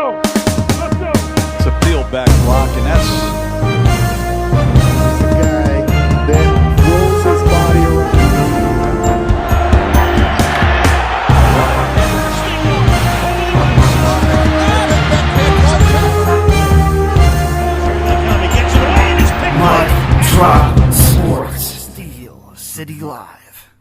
It's a field back block, and that's The guy that rolls his body around. Mike Drop Sports. Steel City Live.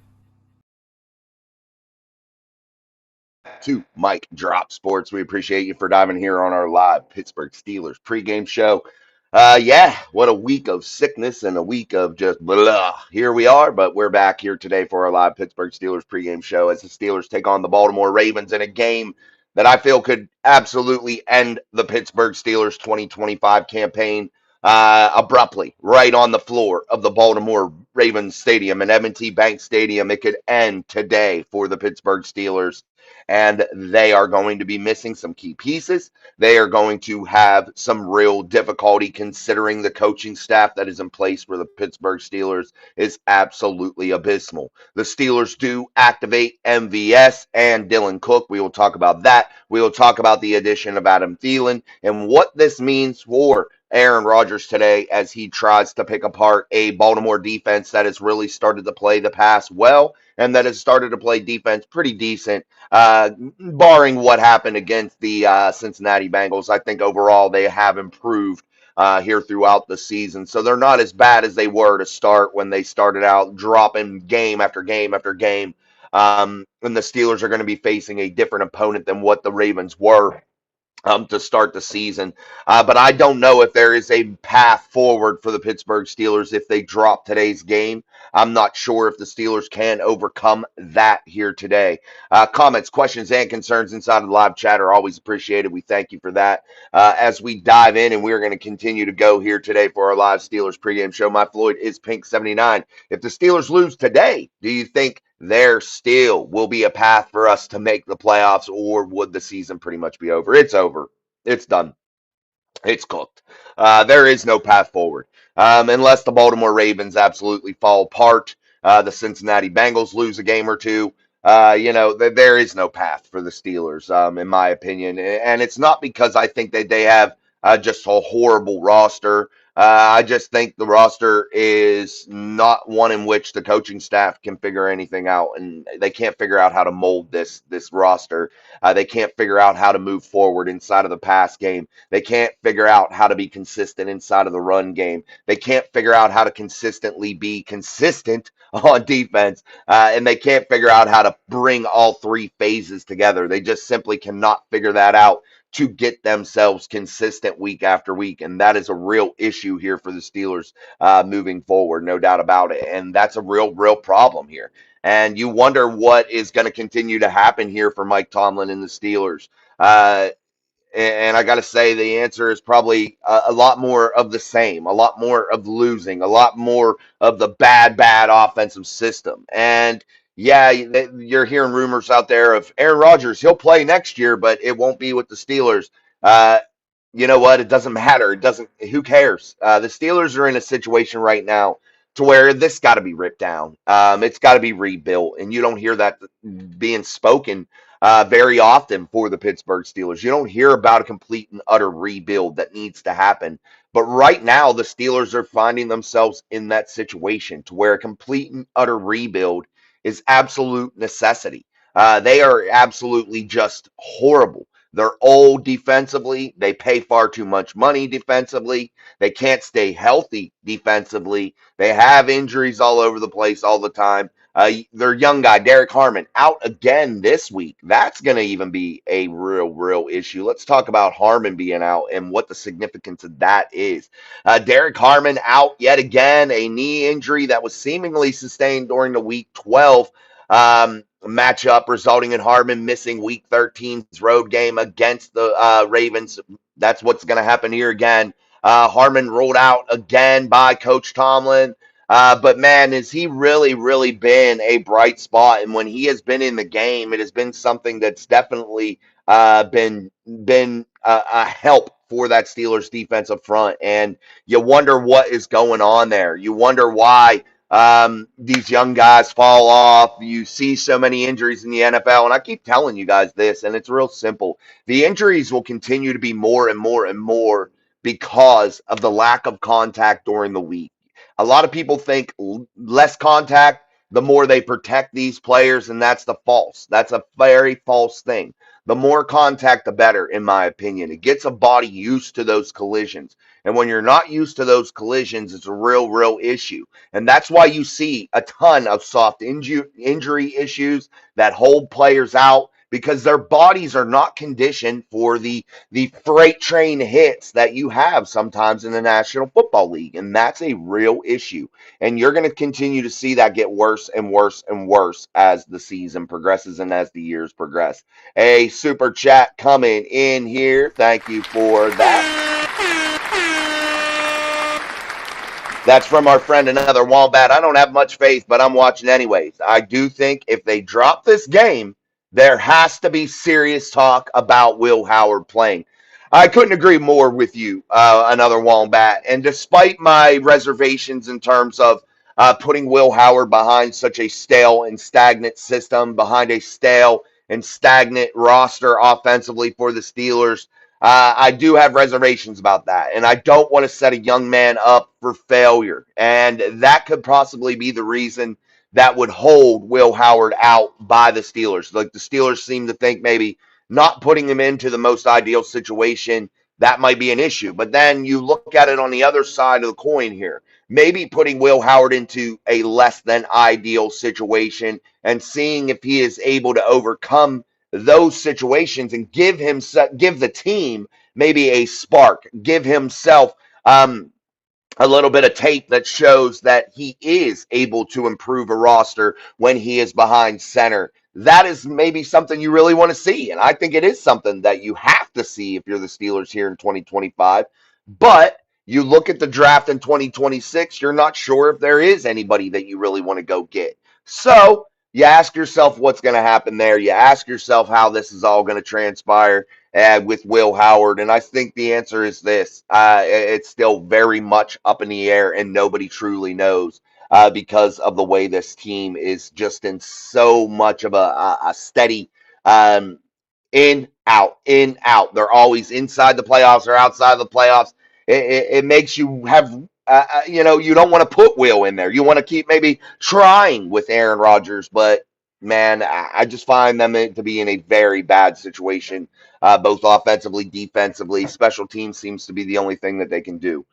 To Mike Drop Sports. We appreciate you for diving here on our live Pittsburgh Steelers pregame show. Yeah, what a week of sickness and a week of just blah. Here we are, but we're back here today for our live Pittsburgh Steelers pregame show as the Steelers take on the Baltimore Ravens in a game that I feel could absolutely end the Pittsburgh Steelers 2025 campaign abruptly, right on the floor of the Baltimore Ravens Stadium and M&T Bank Stadium. It could end today for the Pittsburgh Steelers, and they are going to be missing some key pieces. They are going to have some real difficulty considering the coaching staff that is in place for the Pittsburgh Steelers is absolutely abysmal. The Steelers do activate MVS and Dylan Cook. We will talk about that. We will talk about the addition of Adam Thielen and what this means for Aaron Rodgers today as he tries to pick apart a Baltimore defense that has really started to play the pass well and that has started to play defense pretty decent, barring what happened against the Cincinnati Bengals. I think overall they have improved here throughout the season. So they're not as bad as they were to start when they started out dropping game after game after game. And the Steelers are going to be facing a different opponent than what the Ravens were to start the season. But I don't know if there is a path forward for the Pittsburgh Steelers if they drop today's game. I'm not sure if the Steelers can overcome that here today. Comments, questions, and concerns inside of the live chat are always appreciated. We thank you for that. As we dive in, and we're going to continue to go here today for our live Steelers pregame show. My Floyd is Pink 79. If the Steelers lose today, do you think there still will be a path for us to make the playoffs, or would the season pretty much be over? It's over. It's done. It's cooked. There is no path forward unless the Baltimore Ravens absolutely fall apart. The Cincinnati Bengals lose a game or two. There is no path for the Steelers, in my opinion. And it's not because I think that they have just a horrible roster. I just think the roster is not one in which the coaching staff can figure anything out, and they can't figure out how to mold this roster. They can't figure out how to move forward inside of the pass game. They can't figure out how to be consistent inside of the run game. They can't figure out how to consistently be consistent on defense, and they can't figure out how to bring all three phases together. They just simply cannot figure that out to get themselves consistent week after week. And that is a real issue here for the Steelers moving forward, no doubt about it. And that's a real problem here. And you wonder what is going to continue to happen here for Mike Tomlin and the Steelers. And I got to say, the answer is probably a lot more of the same, a lot more of losing, a lot more of the bad offensive system. And yeah, you're hearing rumors out there of Aaron Rodgers. He'll play next year, but it won't be with the Steelers. Uh, you know what? It doesn't matter. It doesn't. Who cares? The Steelers are in a situation right now to where this got to be ripped down. It's got to be rebuilt, and you don't hear that being spoken very often for the Pittsburgh Steelers. You don't hear about a complete and utter rebuild that needs to happen. But right now, the Steelers are finding themselves in that situation to where a complete and utter rebuild is absolute necessity. They are absolutely just horrible. They're old defensively. They pay far too much money defensively. They can't stay healthy defensively. They have injuries all over the place all the time. Their young guy, Derek Harmon, out again this week. That's going to even be a real issue. Let's talk about Harmon being out and what the significance of that is. Derek Harmon out yet again, a knee injury that was seemingly sustained during the week 12 matchup, resulting in Harmon missing week 13's road game against the Ravens. That's what's going to happen here again. Harmon rolled out again by Coach Tomlin. But man, has he really been a bright spot? And when he has been in the game, it has been something that's definitely been a help for that Steelers defensive front. And you wonder what is going on there. You wonder why These young guys fall off. You see so many injuries in the NFL, and I keep telling you guys this, and it's real simple. The injuries will continue to be more and more and more because of the lack of contact during the week. A lot of people think less contact, the more they protect these players, and that's the false. That's a very false thing. The more contact, the better, in my opinion. It gets a body used to those collisions. And when you're not used to those collisions, it's a real, real issue. And that's why you see a ton of soft injury issues that hold players out because their bodies are not conditioned for the freight train hits that you have sometimes in the National Football League. And that's a real issue. And you're going to continue to see that get worse and worse and worse as the season progresses and as the years progress. A super chat coming in here. Thank you for that. That's from our friend, another Wombat. I don't have much faith, but I'm watching anyways. I do think if they drop this game, there has to be serious talk about Will Howard playing. I couldn't agree more with you, another Wombat. And despite my reservations in terms of putting Will Howard behind such a stale and stagnant system, behind a stale and stagnant roster offensively for the Steelers, I do have reservations about that, and I don't want to set a young man up for failure. And that could possibly be the reason that would hold Will Howard out by the Steelers. Like the Steelers seem to think maybe not putting him into the most ideal situation, that might be an issue. But then you look at it on the other side of the coin here. Maybe putting Will Howard into a less than ideal situation and seeing if he is able to overcome those situations and give the team maybe a spark, give himself a little bit of tape that shows that he is able to improve a roster when he is behind center. That is maybe something you really want to see. And I think it is something that you have to see if you're the Steelers here in 2025. But you look at the draft in 2026, you're not sure if there is anybody that you really want to go get. So you ask yourself what's going to happen there. You ask yourself how this is all going to transpire with Will Howard. And I think the answer is this. It's still very much up in the air, and nobody truly knows because of the way this team is just in so much of a steady um, in, out, in, out. They're always inside the playoffs or outside the playoffs. It makes you have, you don't want to put Will in there. You want to keep maybe trying with Aaron Rodgers, but man, I just find them to be in a very bad situation, both offensively, defensively. Special teams seems to be the only thing that they can do.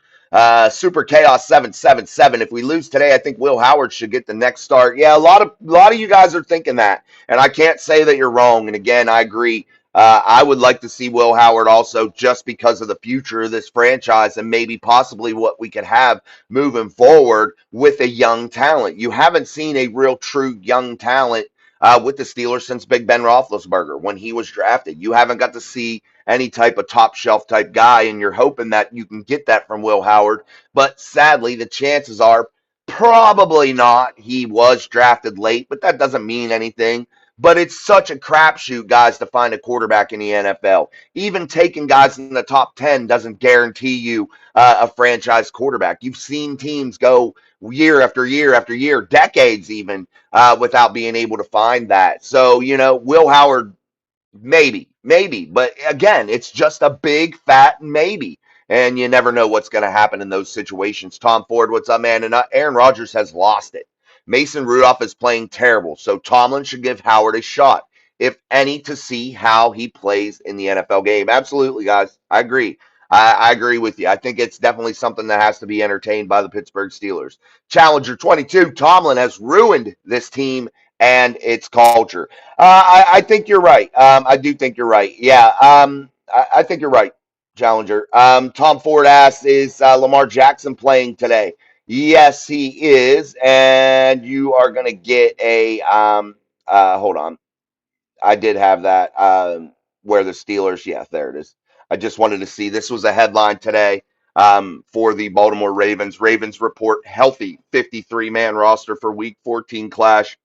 Super Chaos 777. If we lose today, I think Will Howard should get the next start. Yeah, a lot of you guys are thinking that, and I can't say that you're wrong. And again, I agree. I would like to see Will Howard also just because of the future of this franchise and maybe possibly what we could have moving forward with a young talent. You haven't seen a real true young talent with the Steelers since Big Ben Roethlisberger when he was drafted. You haven't got to see any type of top shelf type guy, and you're hoping that you can get that from Will Howard. But sadly, the chances are probably not. He was drafted late, but that doesn't mean anything. But it's such a crapshoot, guys, to find a quarterback in the NFL. Even taking guys in the top 10 doesn't guarantee you a franchise quarterback. You've seen teams go year after year after year, decades even, without being able to find that. So, Will Howard, maybe. But again, it's just a big fat maybe. And you never know what's going to happen in those situations. Tom Ford, what's up, man? And Aaron Rodgers has lost it. Mason Rudolph is playing terrible. So Tomlin should give Howard a shot, if any, to see how he plays in the NFL game. Absolutely, guys. I agree. I agree with you. I think it's definitely something that has to be entertained by the Pittsburgh Steelers. Challenger 22, Tomlin has ruined this team and its culture. I think you're right. I do think you're right. Yeah, I think you're right, Challenger. Tom Ford asks, is Lamar Jackson playing today? Yes, he is. And you are going to get a, hold on. I did have that where the Steelers, yeah, there it is. I just wanted to see. This was a headline today for the Baltimore Ravens. Ravens report healthy 53-man roster for Week 14 clash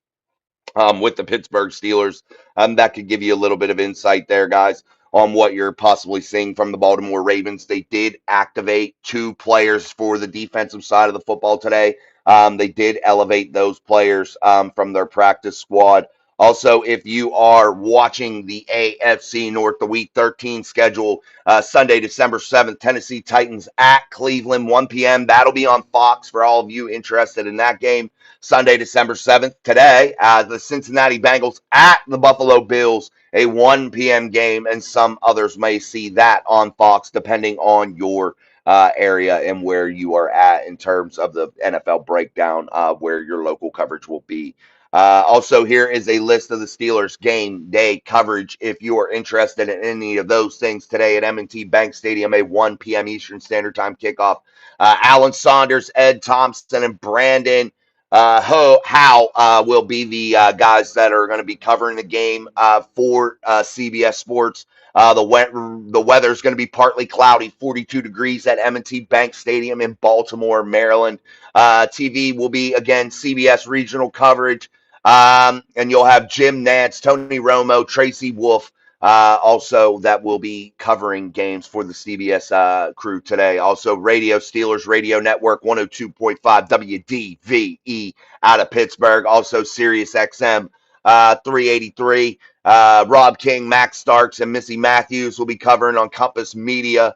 with the Pittsburgh Steelers. That could give you a little bit of insight there, guys, on what you're possibly seeing from the Baltimore Ravens. They did activate two players for the defensive side of the football today. They did elevate those players from their practice squad. Also, if you are watching the AFC North, the Week 13 schedule, Sunday, December 7th, Tennessee Titans at Cleveland, 1 p.m. That'll be on Fox for all of you interested in that game. Sunday, December 7th. Today, the Cincinnati Bengals at the Buffalo Bills, a 1 p.m. game, and some others may see that on Fox, depending on your area and where you are at in terms of the NFL breakdown, where your local coverage will be. Also, here is a list of the Steelers game day coverage. If you are interested in any of those things today at M&T Bank Stadium, a 1 p.m. Eastern Standard Time kickoff. Alan Saunders, Ed Thompson, and Brandon Howe will be the guys that are going to be covering the game for CBS Sports. The weather is going to be partly cloudy, 42 degrees at M&T Bank Stadium in Baltimore, Maryland. TV will be, again, CBS regional coverage. And you'll have Jim Nantz, Tony Romo, Tracy Wolf, also that will be covering games for the CBS crew today. Also, Radio Steelers Radio Network 102.5 WDVE out of Pittsburgh. Also, Sirius XM 383. Rob King, Max Starks, and Missy Matthews will be covering on Compass Media.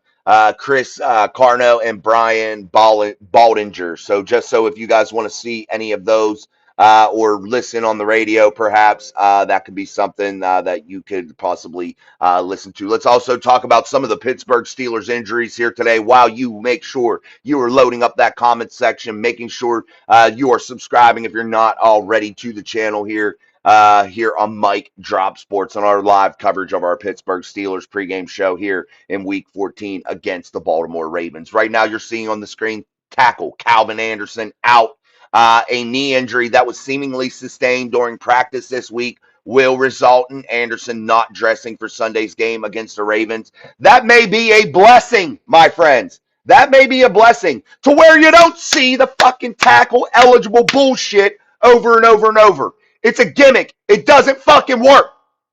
Chris Carno and Brian Baldinger. So just so if you guys want to see any of those or listen on the radio, perhaps that could be something that you could possibly listen to. Let's also talk about some of the Pittsburgh Steelers injuries here today while you make sure you are loading up that comment section, making sure you are subscribing if you're not already to the channel here on Mike Drop Sports on our live coverage of our Pittsburgh Steelers pregame show here in Week 14 against the Baltimore Ravens. Right now you're seeing on the screen tackle Calvin Anderson out. A knee injury that was seemingly sustained during practice this week will result in Anderson not dressing for Sunday's game against the Ravens. That may be a blessing, my friends. That may be a blessing to where you don't see the fucking tackle eligible bullshit over and over and over. It's a gimmick. It doesn't fucking work.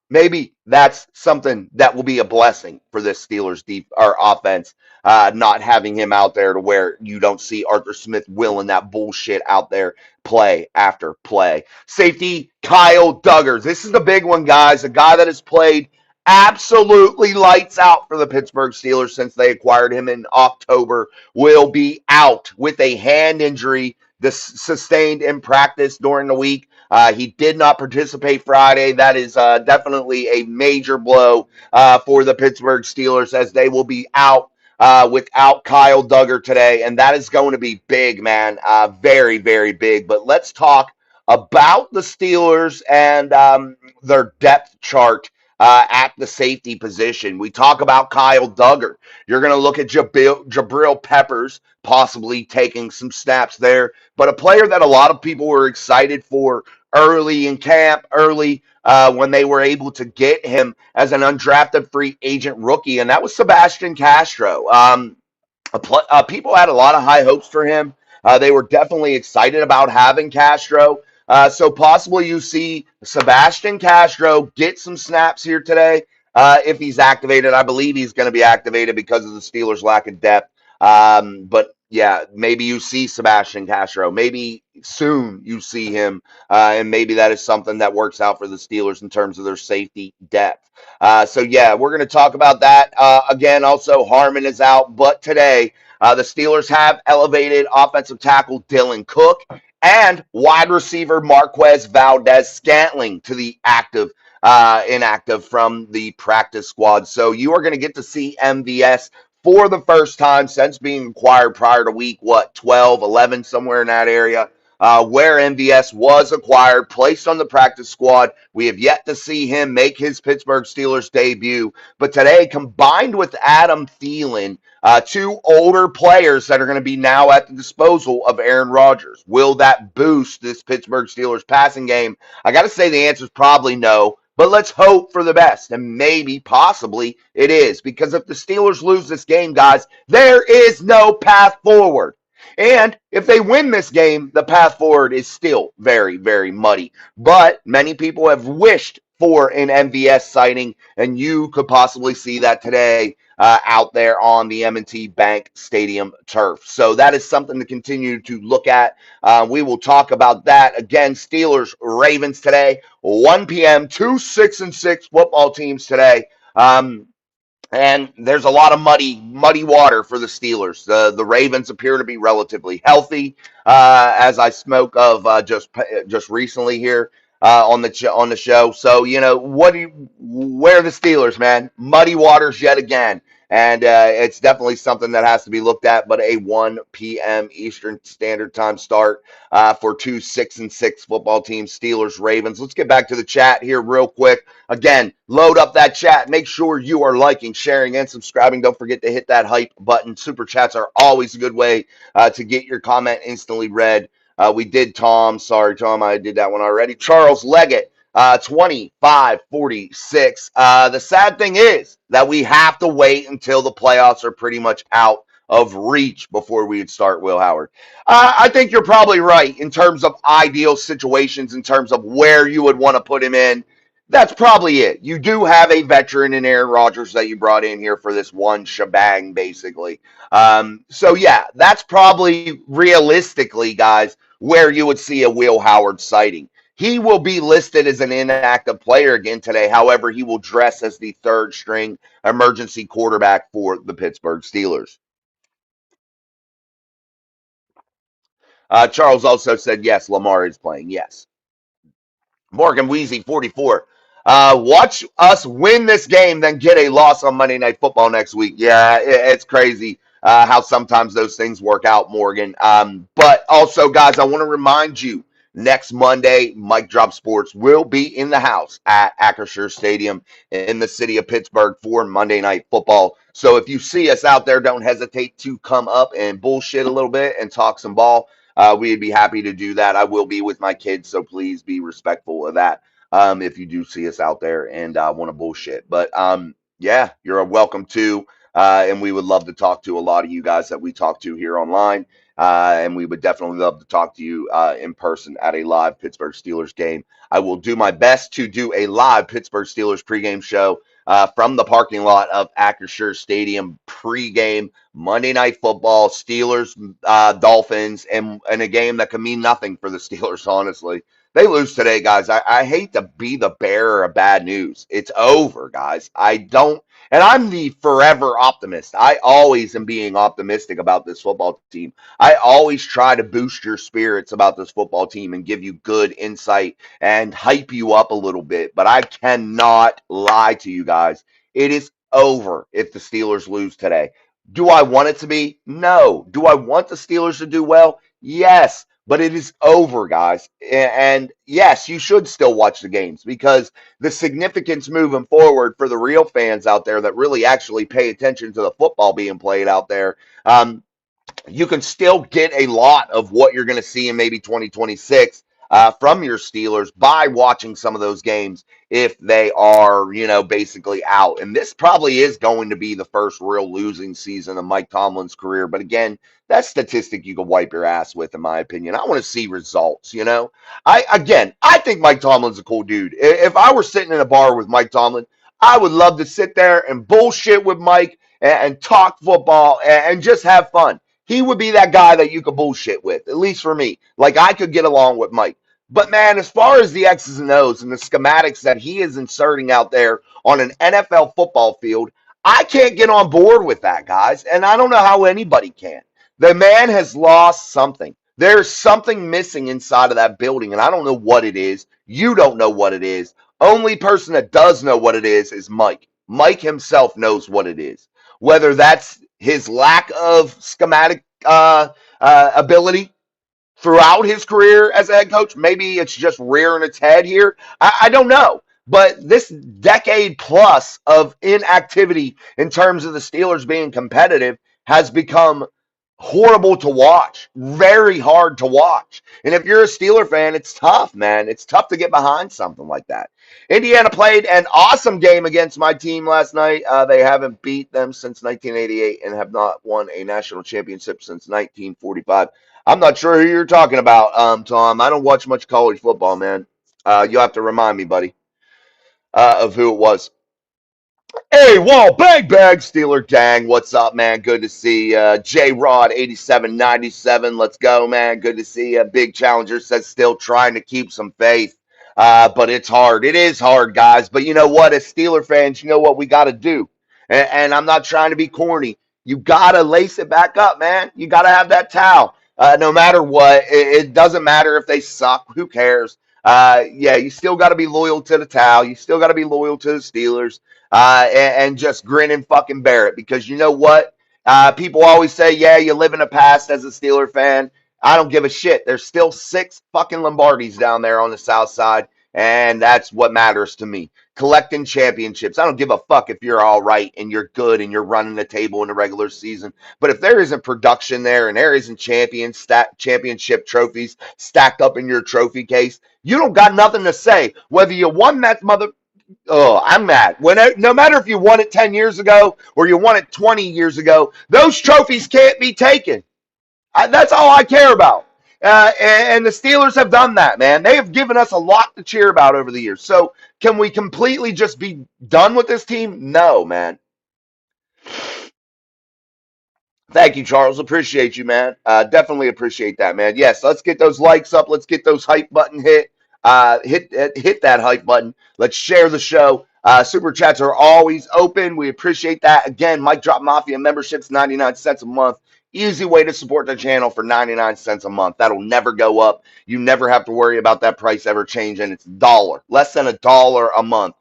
Maybe that's something that will be a blessing for this Steelers offense, not having him out there to where you don't see Arthur Smith willing that bullshit out there play after play. Safety, Kyle Duggar. This is the big one, guys. A guy that has played absolutely lights out for the Pittsburgh Steelers since they acquired him in October, will be out with a hand injury sustained in practice during the week. He did not participate Friday. That is definitely a major blow for the Pittsburgh Steelers as they will be out without Kyle Duggar today. And that is going to be big, man. Very, very big. But let's talk about the Steelers and their depth chart at the safety position. We talk about Kyle Duggar. You're going to look at Jabril Peppers possibly taking some snaps there. But a player that a lot of people were excited for early in camp, when they were able to get him as an undrafted free agent rookie, and that was Sebastian Castro. People had a lot of high hopes for him. They were definitely excited about having Castro. So possibly you see Sebastian Castro get some snaps here today if he's activated. I believe he's going to be activated because of the Steelers' lack of depth. But yeah, maybe you see Sebastian Castro. Maybe soon you see him, and maybe that is something that works out for the Steelers in terms of their safety depth. So yeah, we're going to talk about that. Again, also Harmon is out, but today the Steelers have elevated offensive tackle Dylan Cook and wide receiver Marquez Valdez-Scantling to the inactive from the practice squad. So you are going to get to see MVS for the first time since being acquired prior to week, 12, 11, somewhere in that area, where MVS was acquired, placed on the practice squad. We have yet to see him make his Pittsburgh Steelers debut. But today, combined with Adam Thielen, two older players that are going to be now at the disposal of Aaron Rodgers, will that boost this Pittsburgh Steelers passing game? I got to say the answer is probably no. But let's hope for the best, and maybe, possibly, it is. Because if the Steelers lose this game, guys, there is no path forward. And if they win this game, the path forward is still very, very muddy. But many people have wished for an MVS sighting, and you could possibly see that today out there on the M&T Bank Stadium turf. So that is something to continue to look at. We will talk about that again. Steelers Ravens today, 1 p.m. Two 6-6 football teams today. And there's a lot of muddy water for the Steelers. The Ravens appear to be relatively healthy, as I spoke of just recently here on the show. So where are the Steelers, man? Muddy waters yet again, and it's definitely something that has to be looked at. But a 1 p.m. Eastern Standard Time start for two 6-6 football teams, Steelers Ravens. Let's get back to the chat here real quick. Again, load up that chat. Make sure you are liking, sharing, and subscribing. Don't forget to hit that hype button. Super chats are always a good way to get your comment instantly read. We did Tom. Sorry, Tom, I did that one already. Charles Leggett, 25-46. The sad thing is that we have to wait until the playoffs are pretty much out of reach before we would start Will Howard. I think you're probably right in terms of ideal situations, in terms of where you would want to put him in. That's probably it. You do have a veteran in Aaron Rodgers that you brought in here for this one shebang, basically. So, yeah, that's probably realistically, guys, where you would see a Will Howard sighting. He will be listed as an inactive player again today. However, he will dress as the third string emergency quarterback for the Pittsburgh Steelers. Charles also said, yes, Lamar is playing. Yes. Morgan Wheezy, 44. Watch us win this game, then get a loss on Monday Night Football next week. Yeah, it's crazy how sometimes those things work out, Morgan. But also, guys, I want to remind you, next Monday, Mike Drop Sports will be in the house at Acrisure Stadium in the city of Pittsburgh for Monday Night Football. So if you see us out there, don't hesitate to come up and bullshit a little bit and talk some ball. We'd be happy to do that. I will be with my kids, so please be respectful of that if you do see us out there and want to bullshit. But yeah, you're welcome to. And we would love to talk to a lot of you guys that we talk to here online. And we would definitely love to talk to you in person at a live Pittsburgh Steelers game. I will do my best to do a live Pittsburgh Steelers pregame show from the parking lot of Acrisure Stadium pregame Monday Night Football, Steelers, Dolphins, and a game that can mean nothing for the Steelers, honestly. They lose today, guys. I hate to be the bearer of bad news. It's over, guys. And I'm the forever optimist. I always am being optimistic about this football team. I always try to boost your spirits about this football team and give you good insight and hype you up a little bit. But I cannot lie to you guys. It is over if the Steelers lose today. Do I want it to be? No. Do I want the Steelers to do well? Yes. But it is over, guys. And yes, you should still watch the games because the significance moving forward for the real fans out there that really actually pay attention to the football being played out there, you can still get a lot of what you're going to see in maybe 2026 from your Steelers by watching some of those games if they are, basically out. And this probably is going to be the first real losing season of Mike Tomlin's career. But again, that statistic you can wipe your ass with, in my opinion. I want to see results. I think Mike Tomlin's a cool dude. If I were sitting in a bar with Mike Tomlin, I would love to sit there and bullshit with Mike and talk football and just have fun. He would be that guy that you could bullshit with, at least for me. Like, I could get along with Mike. But, man, as far as the X's and O's and the schematics that he is inserting out there on an NFL football field, I can't get on board with that, guys. And I don't know how anybody can. The man has lost something. There's something missing inside of that building, and I don't know what it is. You don't know what it is. Only person that does know what it is Mike. Mike himself knows what it is. Whether that's his lack of schematic ability throughout his career as a head coach, maybe it's just rearing its head here. I don't know. But this decade plus of inactivity in terms of the Steelers being competitive has become horrible to watch, very hard to watch. And if you're a Steeler fan, it's tough, man. It's tough to get behind something like that. Indiana played an awesome game against my team last night. They haven't beat them since 1988 and have not won a national championship since 1945. I'm not sure who you're talking about, Tom. I don't watch much college football, man. You'll have to remind me, buddy. of who it was. Hey, Wall, bang, bang, Steeler gang. What's up, man? Good to see J Rod 8797. Let's go, man. Good to see you. Big Challenger says still trying to keep some faith. But it's hard. It is hard, guys. But you know what? As Steeler fans, you know what we got to do. And I'm not trying to be corny. You got to lace it back up, man. You got to have that towel. No matter what, it doesn't matter if they suck. Who cares? Yeah, you still got to be loyal to the towel. You still got to be loyal to the Steelers and just grin and fucking bear it. Because you know what? People always say, yeah, you live in the past as a Steeler fan. I don't give a shit. There's still 6 fucking Lombardis down there on the south side, and that's what matters to me. Collecting championships. I don't give a fuck if you're all right and you're good and you're running the table in the regular season. But if there isn't production there and there isn't championship trophies stacked up in your trophy case, you don't got nothing to say. Whether you won that mother Oh, I'm mad. No matter if you won it 10 years ago or you won it 20 years ago, those trophies can't be taken. That's all I care about. And the Steelers have done that, man. They have given us a lot to cheer about over the years. So can we completely just be done with this team? No, man. Thank you, Charles. Appreciate you, man. Definitely appreciate that, man. Yes, let's get those likes up. Let's get those hype button hit. Hit that hype button. Let's share the show. Super chats are always open. We appreciate that. Again, Mike Drop Mafia memberships, 99 cents a month. Easy way to support the channel for 99 cents a month. That'll never go up. You never have to worry about that price ever changing. It's $1, less than $1 a month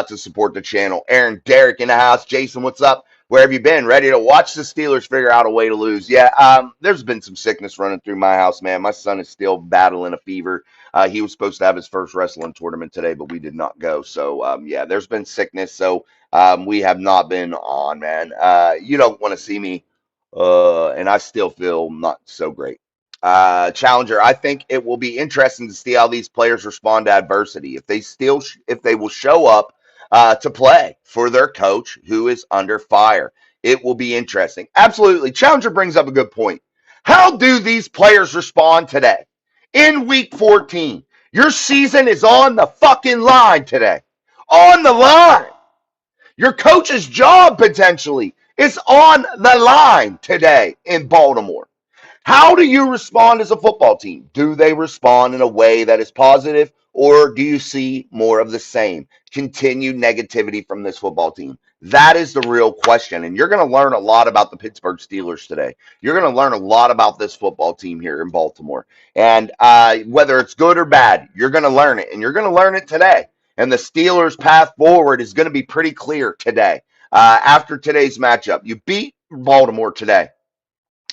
to support the channel. Aaron, Derek in the house. Jason, what's up? Where have you been? Ready to watch the Steelers figure out a way to lose? Yeah, there's been some sickness running through my house, man. My son is still battling a fever. He was supposed to have his first wrestling tournament today, but we did not go. So, yeah, there's been sickness. So, we have not been on, man. You don't want to see me, and I still feel not so great. Challenger, I think it will be interesting to see how these players respond to adversity. If they will show up to play for their coach who is under fire. It will be interesting. Absolutely. Challenger brings up a good point. How do these players respond today? In week 14, your season is on the fucking line today. On the line. Your coach's job potentially is on the line today in Baltimore. How do you respond as a football team? Do they respond in a way that is positive, or do you see more of the same? Continued negativity from this football team. That is the real question. And you're going to learn a lot about the Pittsburgh Steelers today. You're going to learn a lot about this football team here in Baltimore. And whether it's good or bad, you're going to learn it. And you're going to learn it today. And the Steelers' path forward is going to be pretty clear today. After today's matchup, you beat Baltimore today.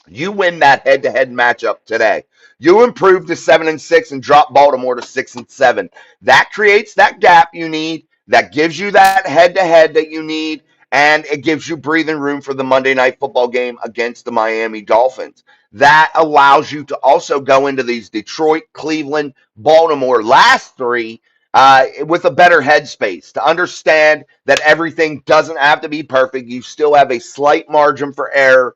You win that head-to-head matchup today. You improve to 7-6 and drop Baltimore to 6-7. That creates that gap you need. That gives you that head-to-head that you need, and it gives you breathing room for the Monday Night Football game against the Miami Dolphins. That allows you to also go into these Detroit, Cleveland, Baltimore last 3 with a better headspace to understand that everything doesn't have to be perfect. You still have a slight margin for error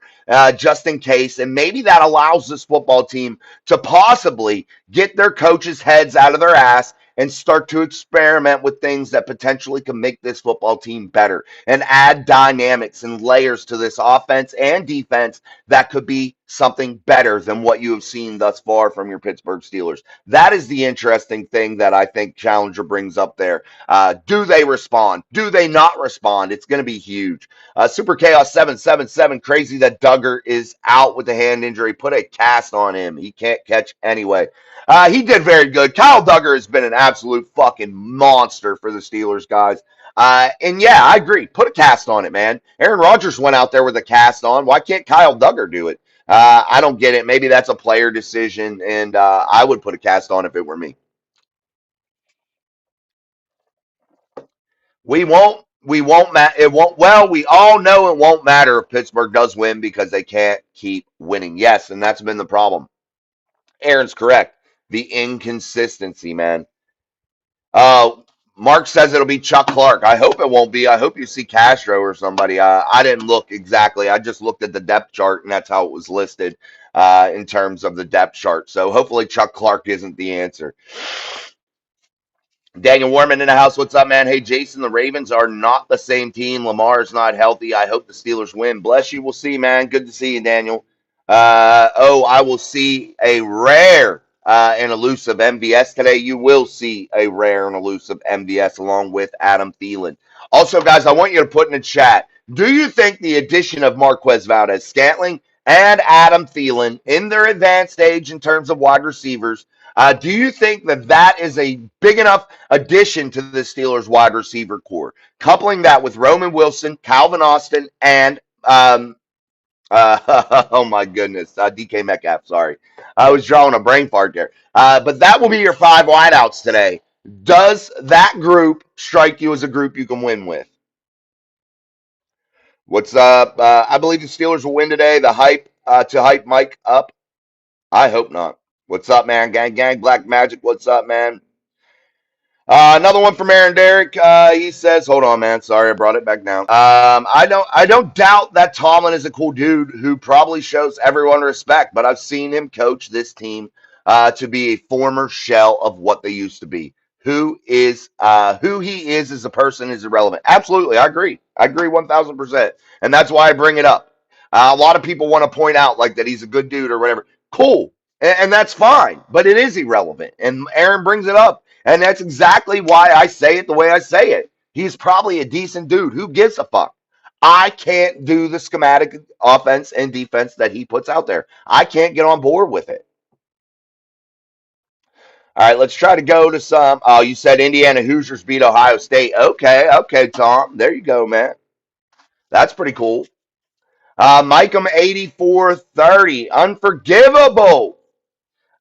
just in case. And maybe that allows this football team to possibly get their coaches' heads out of their ass and start to experiment with things that potentially can make this football team better and add dynamics and layers to this offense and defense that could be something better than what you have seen thus far from your Pittsburgh Steelers. That is the interesting thing that I think Challenger brings up there. Do they respond? Do they not respond? It's going to be huge. Super Chaos 777, crazy that Duggar is out with a hand injury. Put a cast on him. He can't catch anyway. He did very good. Kyle Duggar has been an absolute fucking monster for the Steelers, guys. And yeah, I agree. Put a cast on it, man. Aaron Rodgers went out there with a cast on. Why can't Kyle Duggar do it? I don't get it. Maybe that's a player decision, and I would put a cast on if it were me. It won't, well, we all know it won't matter if Pittsburgh does win because they can't keep winning. Yes, and that's been the problem. Aaron's correct. The inconsistency, man. Uh, Mark says it'll be Chuck Clark. I hope it won't be. I hope you see Castro or somebody. I didn't look exactly. I just looked at the depth chart, and that's how it was listed in terms of the depth chart. So hopefully Chuck Clark isn't the answer. Daniel Warman in the house. What's up, man? Hey, Jason, the Ravens are not the same team. Lamar is not healthy. I hope the Steelers win. Bless you. We'll see, man. Good to see you, Daniel. I will see a rare and elusive MVS today. You will see a rare and elusive MVS along with Adam Thielen. Also, guys, I want you to put in the chat, do you think the addition of Marquez Valdez-Scantling and Adam Thielen in their advanced age in terms of wide receivers, do you think that that is a big enough addition to the Steelers wide receiver core? Coupling that with Roman Wilson, Calvin Austin, and oh my goodness, DK Metcalf. Sorry, I was drawing a brain fart there. But that will be your 5 wideouts today. Does that group strike you as a group you can win with? What's up? I believe the Steelers will win today. The hype to hype Mike up. I hope not. What's up, man? Gang, gang, Black Magic. What's up, man? Another one from Aaron Derrick. He says, "Hold on, man. Sorry, I brought it back down. I don't doubt that Tomlin is a cool dude who probably shows everyone respect, but I've seen him coach this team to be a former shell of what they used to be. Who he is as a person is irrelevant. Absolutely, I agree. I agree 1,000%, and that's why I bring it up. A lot of people want to point out like that he's a good dude or whatever. Cool, and that's fine, but it is irrelevant. And Aaron brings it up. And that's exactly why I say it the way I say it. He's probably a decent dude. Who gives a fuck? I can't do the schematic offense and defense that he puts out there. I can't get on board with it. All right, let's try to go to some. Oh, you said Indiana Hoosiers beat Ohio State. Okay, okay, Tom. There you go, man. That's pretty cool. Micam 8430. Unforgivable.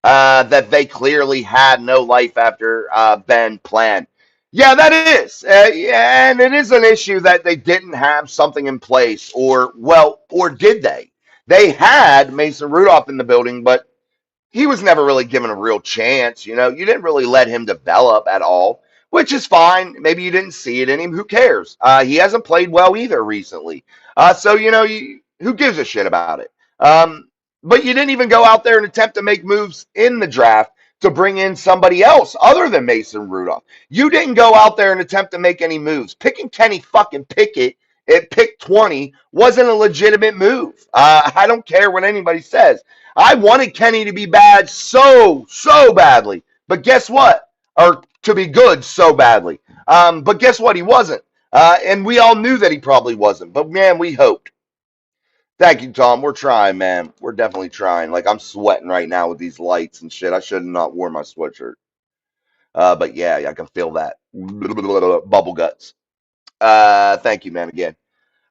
That they clearly had no life after Ben planned. Yeah, that is. Yeah, and it is an issue that they didn't have something in place, or did they? They had Mason Rudolph in the building, but he was never really given a real chance. You didn't really let him develop at all, which is fine. Maybe you didn't see it in him. Who cares? He hasn't played well either recently. Who gives a shit about it? But you didn't even go out there and attempt to make moves in the draft to bring in somebody else other than Mason Rudolph. You didn't go out there and attempt to make any moves. Picking Kenny fucking Pickett at pick 20 wasn't a legitimate move. I don't care what anybody says. I wanted Kenny to be bad so badly. But guess what? Or to be good so badly. But guess what? He wasn't. And we all knew that he probably wasn't. But man, we hoped. Thank you, Tom. We're trying, man. We're definitely trying. Like, I'm sweating right now with these lights and shit. I should have not worn my sweatshirt. But yeah, I can feel that. Bubble guts. Thank you, man, again.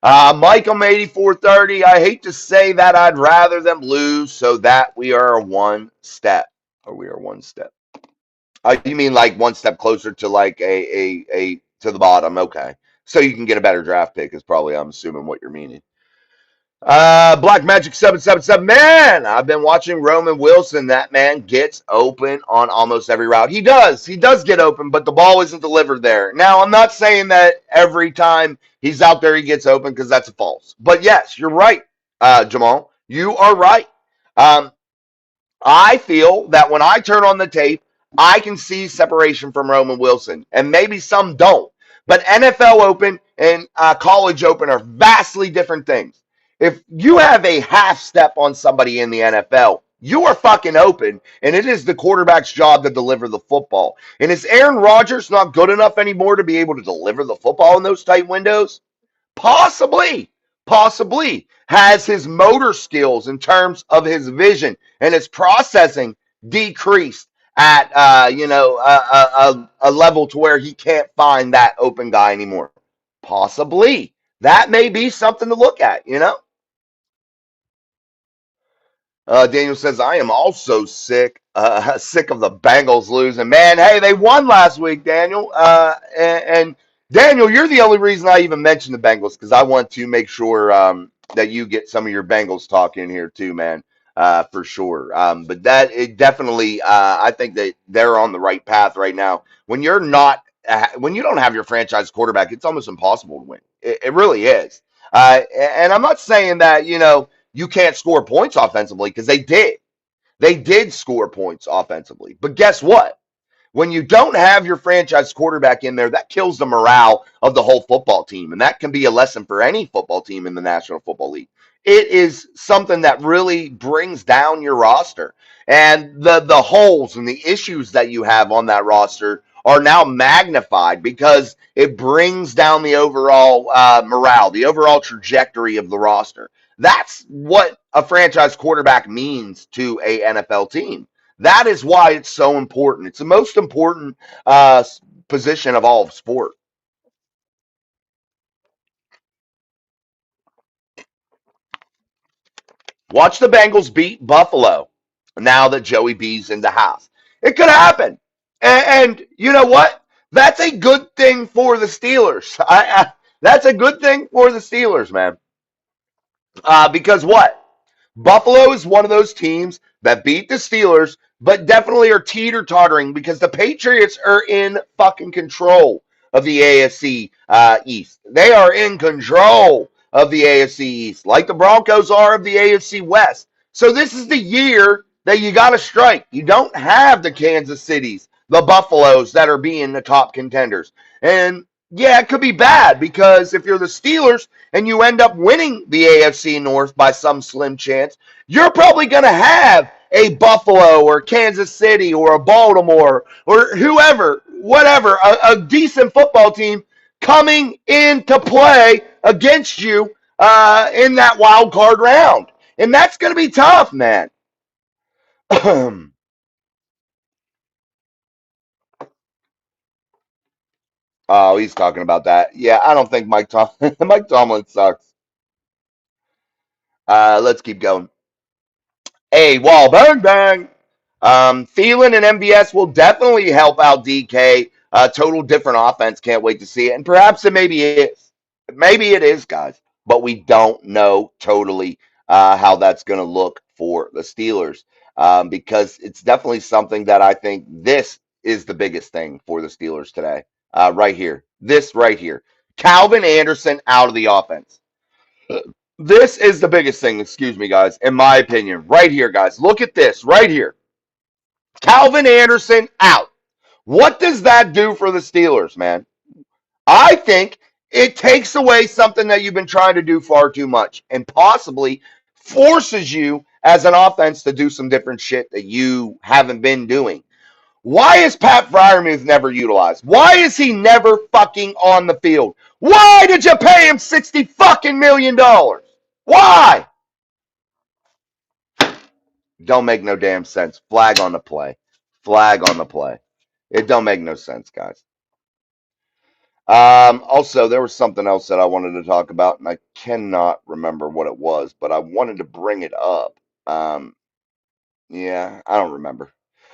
Mike, I'm 8430. I hate to say that I'd rather them lose so that we are one step. Or we are one step. You mean like one step closer to like a to the bottom? Okay. So you can get a better draft pick is probably, I'm assuming, what you're meaning. Black Magic 777. Man, I've been watching Roman Wilson. That man gets open on almost every route. He does. He does get open, but the ball isn't delivered there. Now, I'm not saying that every time he's out there he gets open because that's false. But yes, you're right, Jamal. You are right. Um, I feel that when I turn on the tape, I can see separation from Roman Wilson, and maybe some don't. But NFL Open and College Open are vastly different things. If you have a half step on somebody in the NFL, you are fucking open, and it is the quarterback's job to deliver the football. And is Aaron Rodgers not good enough anymore to be able to deliver the football in those tight windows? Possibly, possibly has his motor skills in terms of his vision and his processing decreased at a level to where he can't find that open guy anymore. Possibly. That may be something to look at. Daniel says, I am also sick of the Bengals losing. Man, hey, they won last week, Daniel. And Daniel, you're the only reason I even mentioned the Bengals because I want to make sure that you get some of your Bengals talk in here too, man, for sure. But that it definitely, I think that they're on the right path right now. When you're not, when you don't have your franchise quarterback, it's almost impossible to win. It really is. And I'm not saying that, you can't score points offensively because they did. They did score points offensively. But guess what? When you don't have your franchise quarterback in there, that kills the morale of the whole football team. And that can be a lesson for any football team in the National Football League. It is something that really brings down your roster. And the holes and the issues that you have on that roster are now magnified because it brings down the overall morale, the overall trajectory of the roster. That's what a franchise quarterback means to a NFL team. That is why it's so important. It's the most important position of all of sport. Watch the Bengals beat Buffalo now that Joey B's in the house. It could happen. And you know what? That's a good thing for the Steelers. That's a good thing for the Steelers, man. Because what? Buffalo is one of those teams that beat the Steelers, but definitely are teeter-tottering because the Patriots are in fucking control of the AFC East. They are in control of the AFC East, like the Broncos are of the AFC West. So this is the year that you got to strike. You don't have the Kansas Cities, the Buffaloes that are being the top contenders. And yeah, it could be bad because if you're the Steelers and you end up winning the AFC North by some slim chance, you're probably going to have a Buffalo or Kansas City or a Baltimore or whoever, whatever, a decent football team coming into play against you in that wild card round. And that's going to be tough, man. Oh, he's talking about that. Yeah, I don't think Mike Tomlin sucks. Let's keep going. A wall bang bang. Thielen and MVS will definitely help out DK. Total different offense. Can't wait to see it. And perhaps it maybe is. Maybe it is, guys. But we don't know totally how that's going to look for the Steelers because it's definitely something that I think this is the biggest thing for the Steelers today. Right here. This right here. Calvin Anderson out of the offense. This is the biggest thing, excuse me, guys, in my opinion. Right here, guys. Look at this right here. Calvin Anderson out. What does that do for the Steelers, man? I think it takes away something that you've been trying to do far too much and possibly forces you as an offense to do some different shit that you haven't been doing. Why is Pat Fryermuth never utilized? Why is he never fucking on the field? Why did you pay him $60 fucking million? Why? Don't make no damn sense. Flag on the play. Flag on the play. It don't make no sense, guys. Also, there was something else that I wanted to talk about, and I cannot remember what it was, but I wanted to bring it up. Um, yeah, I don't remember.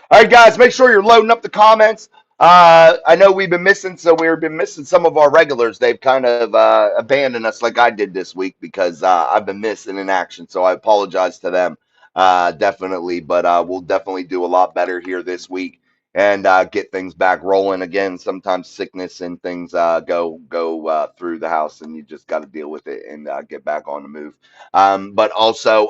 All right, guys, make sure you're loading up the comments. I know we've been missing, so we've been missing some of our regulars. They've kind of abandoned us like I did this week because I've been missing in action. So I apologize to them, definitely. But we'll definitely do a lot better here this week and get things back rolling again. Sometimes sickness and things go through the house, and you just got to deal with it and get back on the move. But also,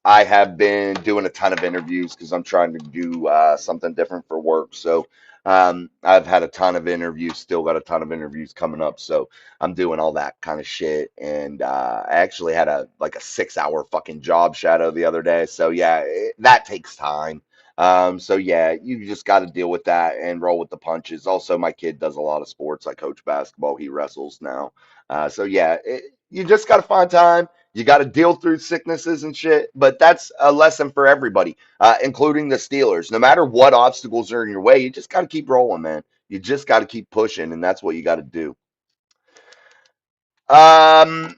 I have been doing a ton of interviews because I'm trying to do something different for work. So I've had a ton of interviews, still got a ton of interviews coming up. So I'm doing all that kind of shit. And I actually had a 6 hour fucking job shadow the other day. So yeah, that takes time. So yeah, you just got to deal with that and roll with the punches. Also, my kid does a lot of sports. I coach basketball. He wrestles now. So yeah, you just got to find time. You got to deal through sicknesses and shit, but that's a lesson for everybody, including the Steelers. No matter what obstacles are in your way, you just got to keep rolling, man. You just got to keep pushing, and that's what you got to do. Yeah, I'm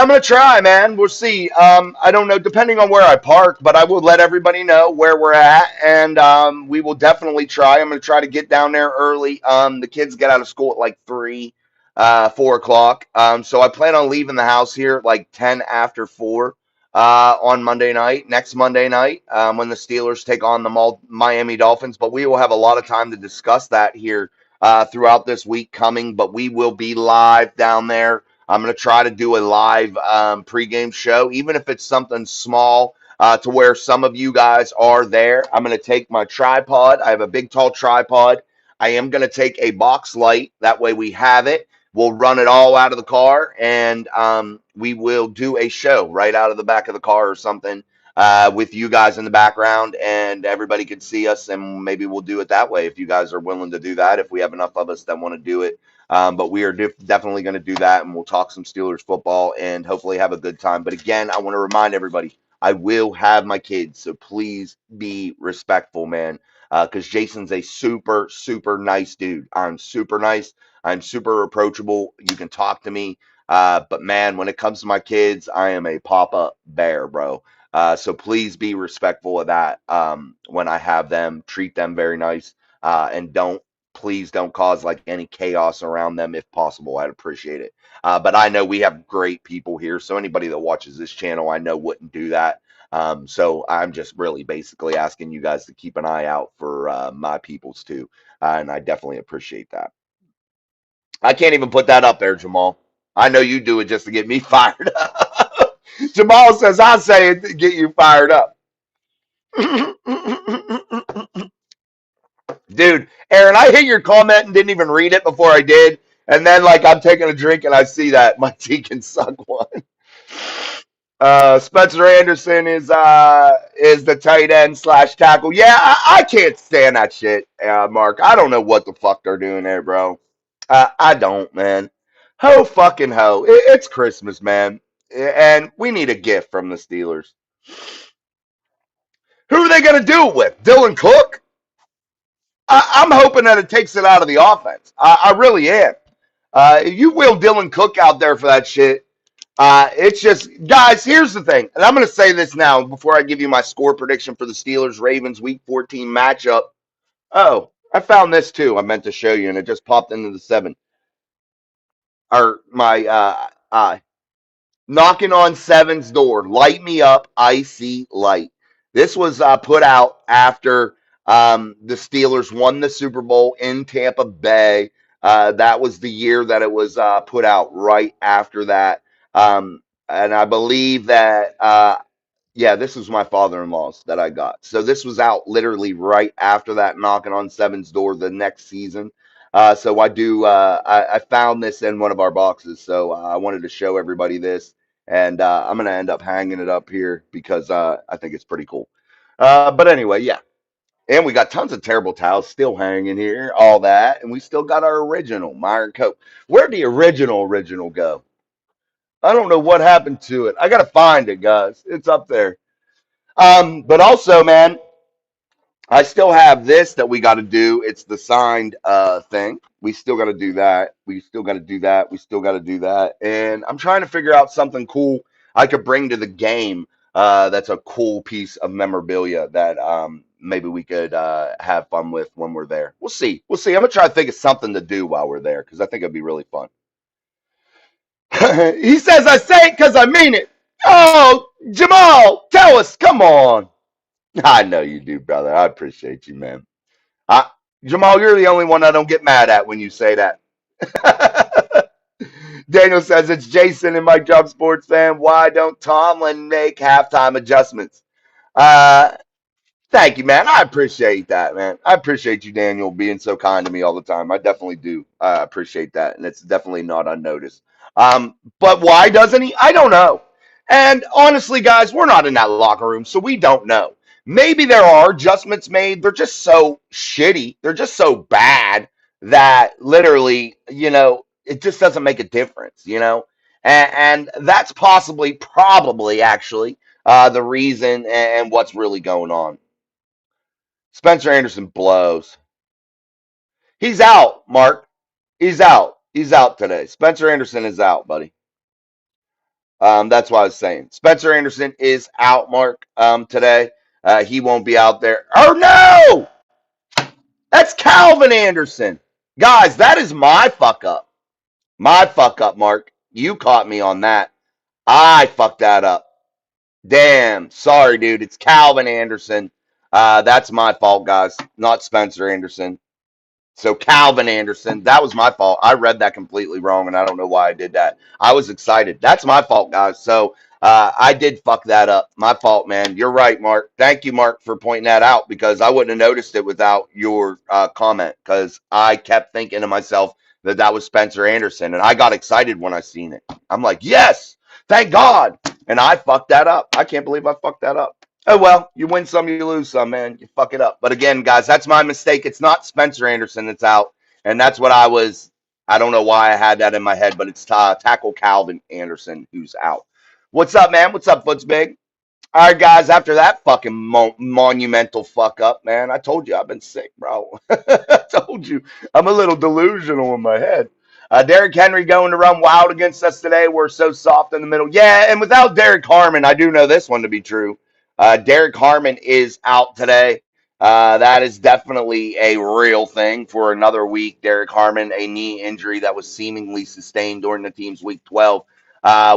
gonna try, man. We'll see. I don't know, depending on where I park, but I will let everybody know where we're at, and we will definitely try. I'm gonna try to get down there early. The kids get out of school at like 4 o'clock. So I plan on leaving the house here at like 10 after 4 on Monday night, next Monday night, when the Steelers take on the Miami Dolphins. But we will have a lot of time to discuss that here throughout this week coming. But we will be live down there. I'm going to try to do a live pregame show, even if it's something small. to where some of you guys are there. I'm going to take my tripod. I have a big, tall tripod. I am going to take a box light. That way we have it. We'll run it all out of the car, and we will do a show right out of the back of the car or something with you guys in the background, and everybody can see us, and maybe we'll do it that way if you guys are willing to do that, if we have enough of us that want to do it. But we are definitely going to do that, and we'll talk some Steelers football and hopefully have a good time. But again, I want to remind everybody, I will have my kids, so please be respectful, man, because Jason's a super, super nice dude. I'm super nice. I'm super approachable. You can talk to me. But man, when it comes to my kids, I am a pop-up bear, bro. So please be respectful of that when I have them. Treat them very nice, and please don't cause like any chaos around them if possible. I'd appreciate it. But I know we have great people here, so anybody that watches this channel, I know wouldn't do that. So I'm just really basically asking you guys to keep an eye out for my peoples too, and I definitely appreciate that. I can't even put that up there, Jamal. I know you do it just to get me fired up. Jamal says I say it to get you fired up. Dude, Aaron, I hit your comment and didn't even read it before I did. And then, like, I'm taking a drink and I see that my tea can suck one. Spencer Anderson is the tight end slash tackle. Yeah, I can't stand that shit, Mark. I don't know what the fuck they're doing there, bro. I don't, man. Ho fucking ho. It's Christmas, man. And we need a gift from the Steelers. Who are they going to do it with? Dylan Cook? I'm hoping that it takes it out of the offense. I really am. You wheel Dylan Cook out there for that shit. It's just, guys, here's the thing. And I'm going to say this now before I give you my score prediction for the Steelers-Ravens Week 14 matchup. Oh, I found this too. I meant to show you, and it just popped into the 7. Or my knocking on 7's door. Light me up, icy light. This was put out after the Steelers won the Super Bowl in Tampa Bay. That was the year that it was put out, right after that. And I believe that yeah, this was my father-in-law's that I got. So this was out literally right after that, knocking on 7's door the next season. So I found this in one of our boxes. So I wanted to show everybody this, and I'm gonna end up hanging it up here because I think it's pretty cool. But anyway, yeah. And we got tons of terrible towels still hanging here, all that, and we still got our original Meyer coat. Where'd the original go? I don't know what happened to it. I gotta find it, guys. It's up there. But also, man, I still have this that we got to do. It's the signed thing. We still got to do that. We still got to do that. We still got to do that. And I'm trying to figure out something cool I could bring to the game. That's a cool piece of memorabilia that maybe we could have fun with when we're there. We'll see. We'll see. I'm gonna try to think of something to do while we're there because I think it'd be really fun. He says I say it because I mean it. Oh, Jamal, tell us. Come on. I know you do, brother. I appreciate you, man. I, Jamal, you're the only one I don't get mad at when you say that. Daniel says it's Jason and Mike Job Sports fan. Why don't Tomlin make halftime adjustments? Uh, Thank you, man. I appreciate that, man. I appreciate you, Daniel, being so kind to me all the time. I definitely do. I appreciate that, and it's definitely not unnoticed. But why doesn't he? I don't know. And honestly, guys, we're not in that locker room, so we don't know. Maybe there are adjustments made. They're just so shitty. They're just so bad that literally, it just doesn't make a difference. And that's probably, actually, the reason and what's really going on. Spencer Anderson blows. He's out, Mark. He's out. He's out today. Spencer Anderson is out, buddy. That's what I was saying. Spencer Anderson is out, Mark, today. He won't be out there. Oh, no! That's Calvin Anderson. Guys, that is my fuck up. My fuck up, Mark. You caught me on that. I fucked that up. Damn. Sorry, dude. It's Calvin Anderson. That's my fault, guys. Not Spencer Anderson. So Calvin Anderson, that was my fault. I read that completely wrong, and I don't know why I did that. I was excited. That's my fault, guys. So I did fuck that up. My fault, man. You're right, Mark. Thank you, Mark, for pointing that out because I wouldn't have noticed it without your comment because I kept thinking to myself that that was Spencer Anderson, and I got excited when I seen it. I'm like, yes, thank God. And I fucked that up. I can't believe I fucked that up. Oh, well, you win some, you lose some, man. You fuck it up. But again, guys, that's my mistake. It's not Spencer Anderson that's out. And that's what I don't know why I had that in my head, but it's tackle Calvin Anderson who's out. What's up, man? What's up, Foots Big? All right, guys, after that fucking monumental fuck up, man, I told you I've been sick, bro. I told you I'm a little delusional in my head. Derrick Henry going to run wild against us today. We're so soft in the middle. Yeah, and without Derrick Harmon, I do know this one to be true. Derrick Harmon is out today. That is definitely a real thing for another week. Derrick Harmon, a knee injury that was seemingly sustained during the team's week 12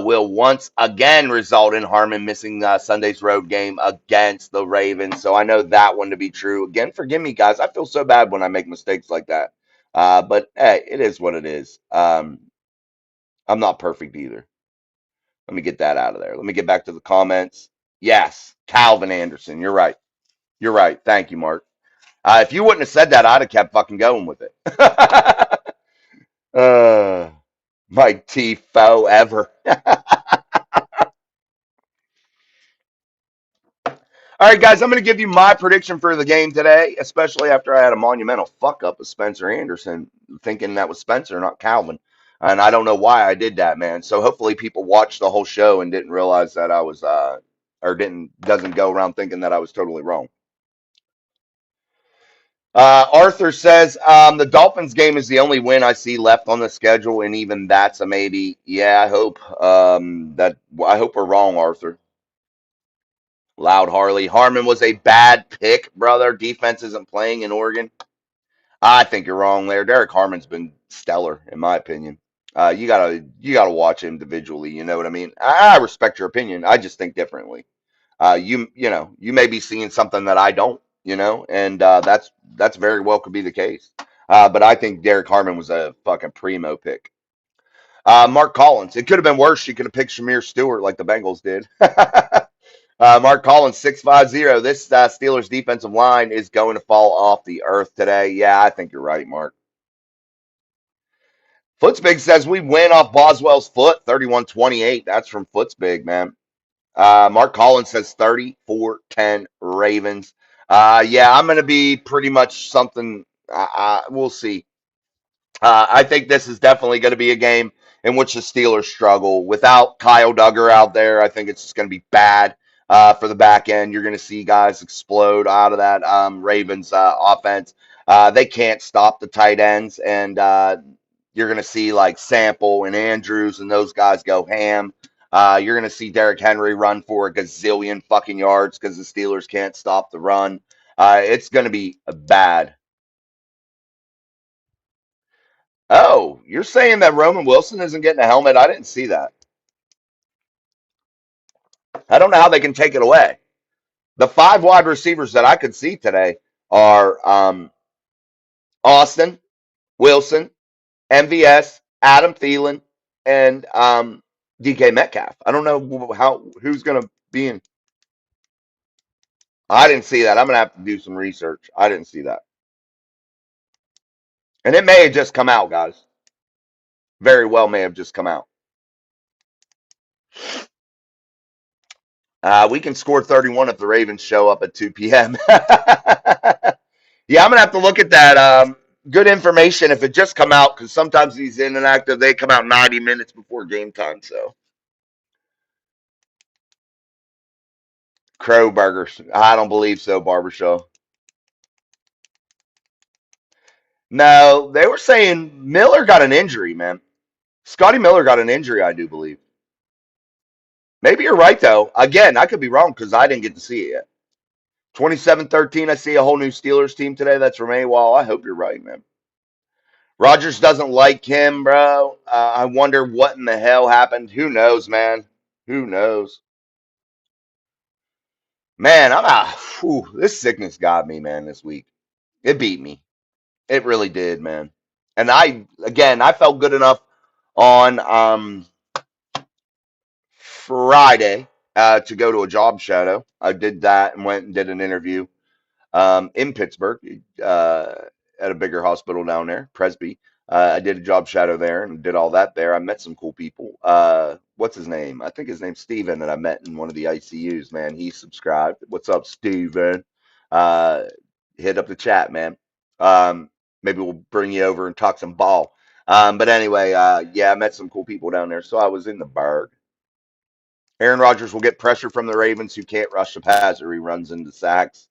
will once again result in Harmon missing Sunday's road game against the Ravens. So I know that one to be true. Again, forgive me, guys. I feel so bad when I make mistakes like that. But hey, it is what it is. I'm not perfect either. Let me get that out of there. Let me get back to the comments. Yes, Calvin Anderson. You're right. You're right. Thank you, Mark. If you wouldn't have said that, I'd have kept fucking going with it. uh, my T-foe ever. All right, guys, I'm going to give you my prediction for the game today, especially after I had a monumental fuck up with Spencer Anderson, thinking that was Spencer, not Calvin. And I don't know why I did that, man. So hopefully people watched the whole show and didn't realize that I was, or doesn't go around thinking that I was totally wrong. Arthur says the Dolphins game is the only win I see left on the schedule, and even that's a maybe. Yeah, I hope I hope we're wrong, Arthur. Loud Harley. Harmon was a bad pick, brother. Defense isn't playing in Oregon. I think you're wrong there. Derek Harmon's been stellar, in my opinion. You gotta watch individually. You know what I mean? I respect your opinion. I just think differently. You may be seeing something that I don't. And that's very well could be the case. But I think Derek Harmon was a fucking primo pick. Mark Collins. It could have been worse. You could have picked Shamir Stewart like the Bengals did. Mark Collins, 650. This Steelers defensive line is going to fall off the earth today. Yeah, I think you're right, Mark. Footsbig says we win off Boswell's foot, 31-28. That's from Footsbig, man. Mark Collins says 34-10 Ravens. Yeah, I'm going to be pretty much something. We'll see. I think this is definitely going to be a game in which the Steelers struggle. Without Kyle Duggar out there, I think it's just going to be bad for the back end. You're going to see guys explode out of that Ravens offense. They can't stop the tight ends, and you're going to see like Sample and Andrews and those guys go ham. You're going to see Derrick Henry run for a gazillion fucking yards because the Steelers can't stop the run. It's going to be bad. Oh, you're saying that Roman Wilson isn't getting a helmet? I didn't see that. I don't know how they can take it away. The five wide receivers that I could see today are Austin, Wilson, MVS, Adam Thielen, and DK Metcalf. I don't know who's going to be in. I didn't see that. I'm going to have to do some research. I didn't see that. And it may have just come out, guys. Very well may have just come out. We can score 31 if the Ravens show up at 2 p.m. Yeah, I'm gonna have to look at that. Good information if it just come out because sometimes these inactive they come out 90 minutes before game time. So Crow Burgers, I don't believe so. Barbershow. No, they were saying Miller got an injury, man. Scotty Miller got an injury, I do believe. Maybe you're right though. Again, I could be wrong because I didn't get to see it yet. 27-13. I see a whole new Steelers team today. That's from AWOL. I hope you're right, man. Rogers doesn't like him, bro. I wonder what in the hell happened. Who knows, man? Who knows? Man, I'm out. This sickness got me, man, this week. It beat me. It really did, man. And I felt good enough on Friday to go to a job shadow. I did that and went and did an interview in Pittsburgh at a bigger hospital down there, Presby. I did a job shadow there and did all that there. I met some cool people. What's his name? I think his name's Steven that I met in one of the ICUs, man. He subscribed. What's up, Steven? Uh, Hit up the chat, man. Maybe we'll bring you over and talk some ball. But anyway, yeah, I met some cool people down there. So I was in the Berg. Aaron Rodgers will get pressure from the Ravens, who can't rush the passer. He runs into sacks.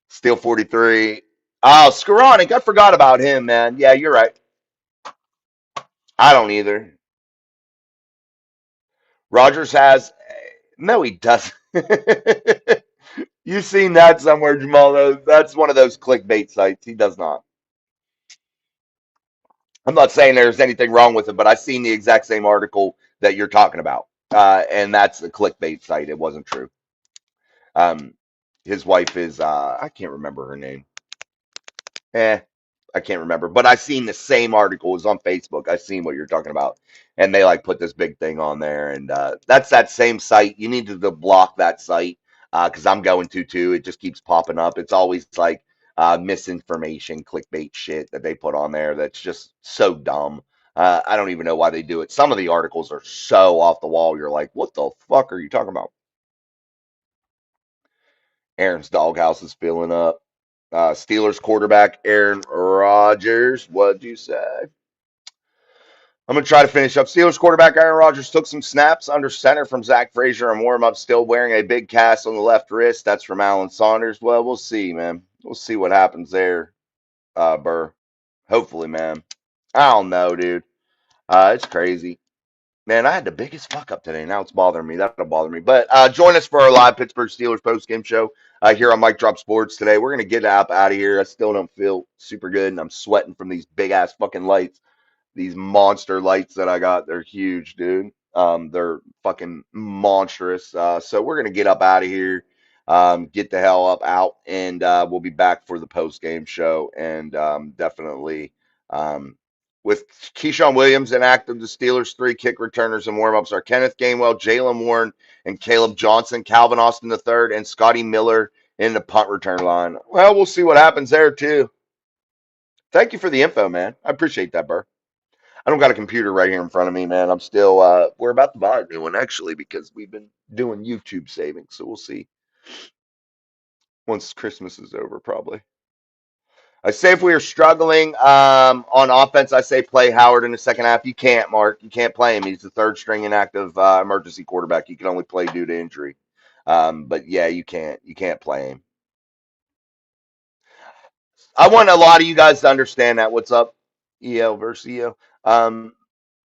Steel 43. Oh, Skoranek. I forgot about him, man. Yeah, you're right. I don't either. Rodgers has. No, he doesn't. You've seen that somewhere, Jamal. That's one of those clickbait sites. He does not. I'm not saying there's anything wrong with it, but I've seen the exact same article that you're talking about. And that's a clickbait site. It wasn't true. His wife is, I can't remember her name. I can't remember, but I seen the same article. It was on Facebook. I seen what you're talking about, and they like put this big thing on there, and that's that same site. You need to block that site because I'm going to too. It just keeps popping up. It's always like misinformation, clickbait shit that they put on there. That's just so dumb. I don't even know why they do it. Some of the articles are so off the wall. You're like, what the fuck are you talking about? Aaron's doghouse is filling up. Steelers quarterback Aaron Rodgers. What'd you say? I'm going to try to finish up. Steelers quarterback Aaron Rodgers took some snaps under center from Zach Frazier and warm up, still wearing a big cast on the left wrist. That's from Alan Saunders. Well, we'll see, man. We'll see what happens there, Burr. Hopefully, man. I don't know, dude. It's crazy. Man, I had the biggest fuck up today. Now it's bothering me. That'll bother me. But join us for our live Pittsburgh Steelers post-game show here on Mike Drop Sports today. We're going to get out of here. I still don't feel super good, and I'm sweating from these big-ass fucking lights. These monster lights that I got. They're huge, dude. They're fucking monstrous. So we're going to get up out of here, get the hell up out, and we'll be back for the post-game show. And definitely with Keyshawn Williams inactive, the Steelers' 3 kick returners and warm-ups are Kenneth Gainwell, Jalen Warren, and Caleb Johnson, Calvin Austin III, and Scotty Miller in the punt return line. Well, we'll see what happens there, too. Thank you for the info, man. I appreciate that, Burr. I don't got a computer right here in front of me, man. I'm still, we're about to buy a new one, actually, because we've been doing YouTube savings. So we'll see once Christmas is over, probably. I say if we are struggling on offense, I say play Howard in the second half. You can't, Mark. You can't play him. He's the third string inactive emergency quarterback. You can only play due to injury. But yeah, you can't. You can't play him. I want a lot of you guys to understand that. What's up, EO versus EO? I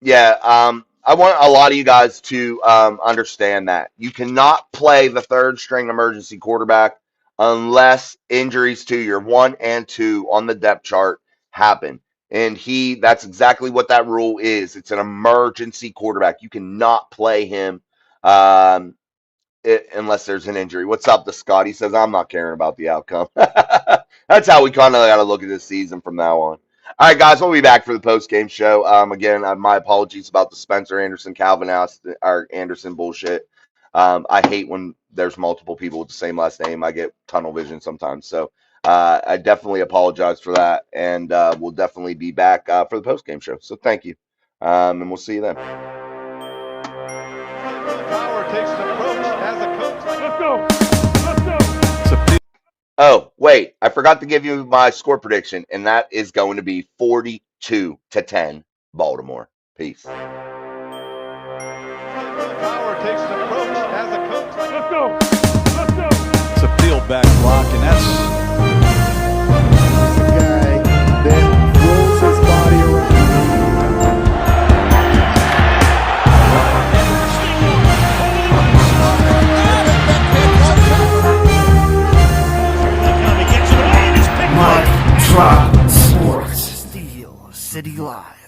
want a lot of you guys to understand that you cannot play the third string emergency quarterback unless injuries to your 1 and 2 on the depth chart happen. And that's exactly what that rule is. It's an emergency quarterback. You cannot play him unless there's an injury. What's up, the Scott? He says, I'm not caring about the outcome. That's how we kind of got to look at this season from now on. All right, guys, we'll be back for the post-game show. Again, my apologies about the Spencer Anderson, Calvin Anderson bullshit. I hate when there's multiple people with the same last name. I get tunnel vision sometimes. So I definitely apologize for that. And we'll definitely be back for the post-game show. So thank you. And we'll see you then. Power takes an approach as a coach. Let's go. Oh, wait, I forgot to give you my score prediction, and that is going to be 42-10 Baltimore. Peace. Power takes an approach as a coach. Let's go. It's a field back block, and that's The guy then throws his body around. Mike Drop Sports. Steel City Live.